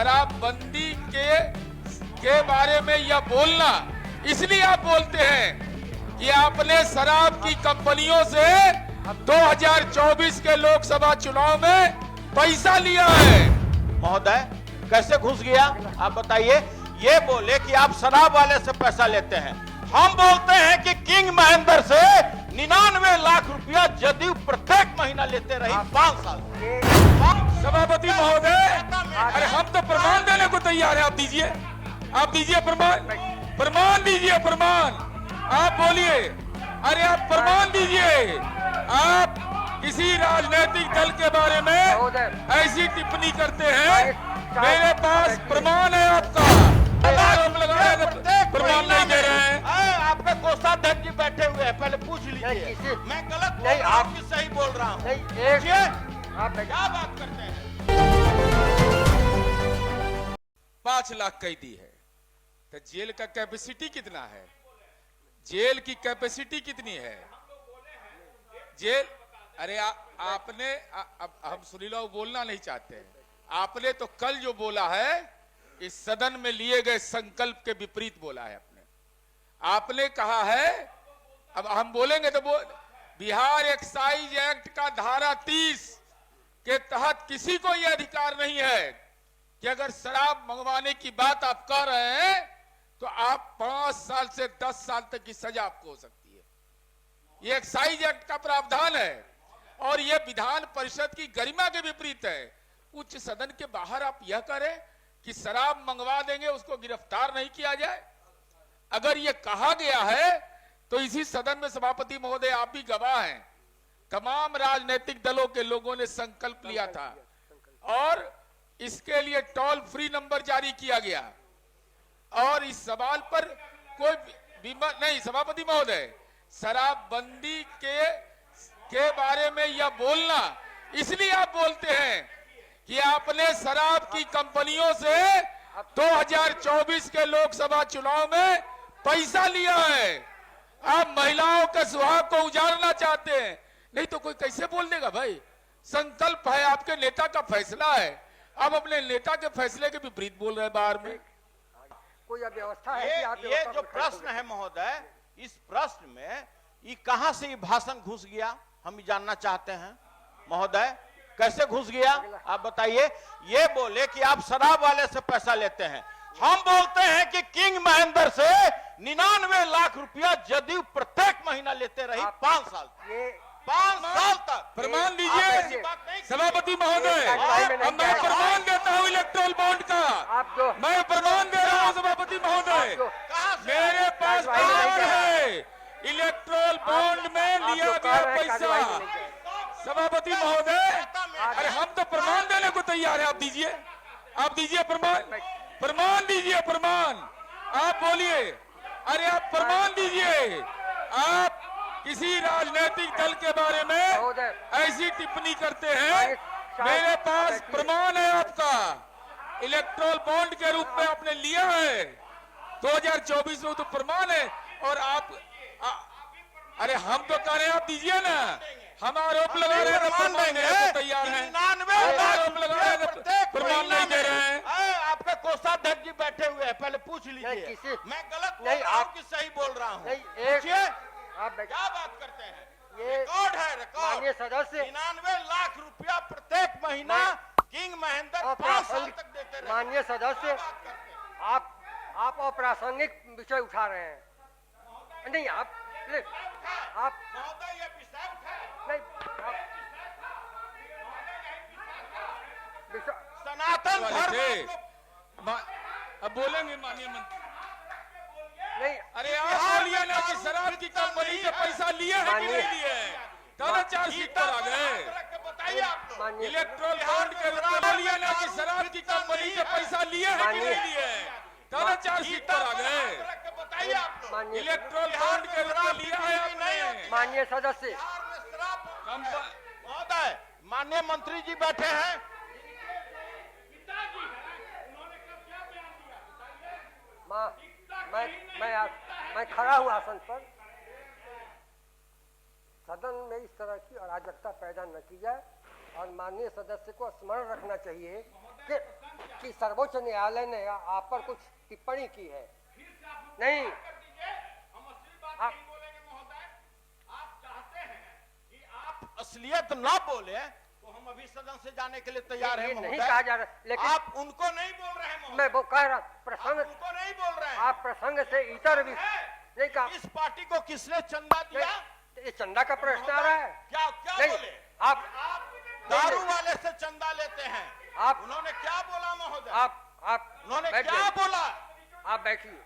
शराबबंदी के बारे में यह बोलना इसलिए आप बोलते हैं कि आपने शराब की कंपनियों से 2024 के लोकसभा चुनाव में पैसा लिया है। महोदय कैसे घुस गया आप बताइए। ये बोले कि आप शराब वाले से पैसा लेते हैं, हम बोलते हैं कि किंग महेंद्र से 99 लाख रुपया जदयू प्रत्येक महीना लेते रही 5 साल। सभापति महोदय, अरे हम तो प्रमाण देने को तैयार है, आप दीजिए, आप दीजिए प्रमाण, प्रमाण दीजिए, प्रमाण आप बोलिए। अरे आप प्रमाण दीजिए। आप किसी राजनीतिक दल के बारे में ऐसी टिप्पणी करते हैं, मेरे पास प्रमाण है आपका। प्रमाण नहीं दे रहे हैं। आपके कोषाध्यक्ष जी बैठे हुए हैं, पहले पूछ लीजिए। मैं गलत नहीं, आप सही बोल रहा हूँ। आप क्या बात करते हैं। 5 लाख कैदी है तो जेल का कैपेसिटी कितना है? जेल की कैपेसिटी कितनी है? जेल, अरे आपने हम सुनीला बोलना नहीं चाहते हैं। आपने तो कल जो बोला है इस सदन में लिए गए संकल्प के विपरीत बोला है। आपने कहा है, अब हम बोलेंगे तो बिहार एक्साइज एक्ट का धारा 30 के तहत किसी को यह अधिकार नहीं है कि अगर शराब मंगवाने की बात आप कर रहे हैं तो आप 5 साल से 10 साल तक की सजा आपको हो सकती है। यह एक्साइज एक्ट का प्रावधान है और यह विधान परिषद की गरिमा के विपरीत है। उच्च सदन के बाहर आप यह करें कि शराब मंगवा देंगे, उसको गिरफ्तार नहीं किया जाए। अगर यह कहा गया है तो इसी सदन में सभापति महोदय आप भी गवाह हैं, तमाम राजनीतिक दलों के लोगों ने संकल्प लिया था और इसके लिए टोल फ्री नंबर जारी किया गया। और इस सवाल पर कोई बीमा नहीं, सभापति महोदय, शराबबंदी के बारे में यह बोलना इसलिए आप बोलते हैं कि आपने शराब की कंपनियों से 2024 के लोकसभा चुनाव में पैसा लिया है। आप महिलाओं के सुहाग को उजाड़ना चाहते हैं, नहीं तो कोई कैसे बोल देगा भाई? संकल्प है, आपके नेता का फैसला है, आप अपने नेता के फैसले के विपरीत बोल रहे हैं बाहर में। कोई व्यवस्था है कि ये जो प्रश्न है महोदय, इस प्रश्न में ये कहां से ये भाषण घुस गया हम जानना चाहते हैं। महोदय कैसे घुस गया आप बताइए। ये बोले कि आप शराब वाले से पैसा लेते हैं, हम बोलते हैं कि किंग महेंद्र से 99 लाख रुपया जदयू प्रत्येक महीना लेते रही 5 साल। 5 साल तक। प्रमाण दीजिए सभापति महोदय। अब मैं प्रमाण देता हूँ इलेक्ट्रोल बॉन्ड का, मैं प्रमाण दे रहा हूँ सभापति महोदय। मेरे पास प्रमाण है, इलेक्ट्रोल बॉन्ड में लिया गया पैसा। सभापति महोदय, अरे हम तो प्रमाण देने को तैयार है, आप दीजिए, आप दीजिए प्रमाण, प्रमाण दीजिए, प्रमाण आप बोलिए। अरे आप प्रमाण दीजिए। आप किसी राजनीतिक दल के बारे में ऐसी टिप्पणी करते हैं, मेरे पास प्रमाण है आपका। इलेक्ट्रोल बॉन्ड के रूप में आपने लिया है 2024 में, तो प्रमाण है। और आप अरे हम तो कह रहे हैं आप दीजिए ना, हम आरोप लगा रहे हैं, प्रमाण देने को तैयार हैं। आरोप लगा रहे हैं, प्रमाण नहीं दे रहे हैं। आपके कोषाध्यक्ष जी बैठे हुए हैं, पहले पूछ लीजिए। मैं गलत नहीं, आप सही बोल रहा हूँ। आप क्या बात करते हैं? ये रिकॉर्ड है, रिकॉर्ड। माननीय सदस्य 99 लाख रुपया प्रत्येक महीना किंग महेंद्र 5 साल तक देते रहे। माननीय सदस्य, आप अप्रासंगिक विषय उठा रहे हैं। नहीं आप महोदय ये विषय नहीं, सनातन धर्म अब बोलेंगे माननीय मंत्री। नहीं, अरे आप बोलिए ना कि शराब की कंपनी से पैसा लिए है कि नहीं लिए है? कल चार्जशीट पर आ गए। बताइए आप लोग। इलेक्ट्रोल बॉन्ड के रूप में बोलिए ना कि शराब की कंपनी से पैसा लिए है कि नहीं लिए है? कल चार्जशीट पर आ गए। बताइए आप लोग। इलेक्ट्रोल बॉन्ड के रूप में लिया है आपने। माननीय सदस्य, महोदय माननीय मंत्री जी बैठे हैं। मैं खड़ा हूँ आसन पर। सदन में इस तरह की अराजकता पैदा न की जाए और माननीय सदस्य को स्मरण रखना चाहिए कि सर्वोच्च न्यायालय ने आप पर कुछ टिप्पणी की है। नहीं, हम असली बात आप- नहीं बोलेंगे महोदय। आप चाहते हैं कि आप असलियत ना बोले तो हम अभी सदन से जाने के लिए तैयार हैं ये नहीं महोदय। कहा जा रहा, लेकिन आप उनको नहीं बोल रहे हैं महोदय। मैं वो कह रहा आप प्रसंग, उनको नहीं बोल रहे हैं। आप प्रसंग से इतर भी नहीं कहा। इस पार्टी को किसने चंदा दिया? ये चंदा का प्रश्न आ रहा है। क्या क्या नहीं, बोले? आप दारू वाले से चंदा लेते हैं। आप उन्होंने क्या बोला महोदय? आप उन्होंने बैठ क्या जाइए। बोला? आप बैठिए।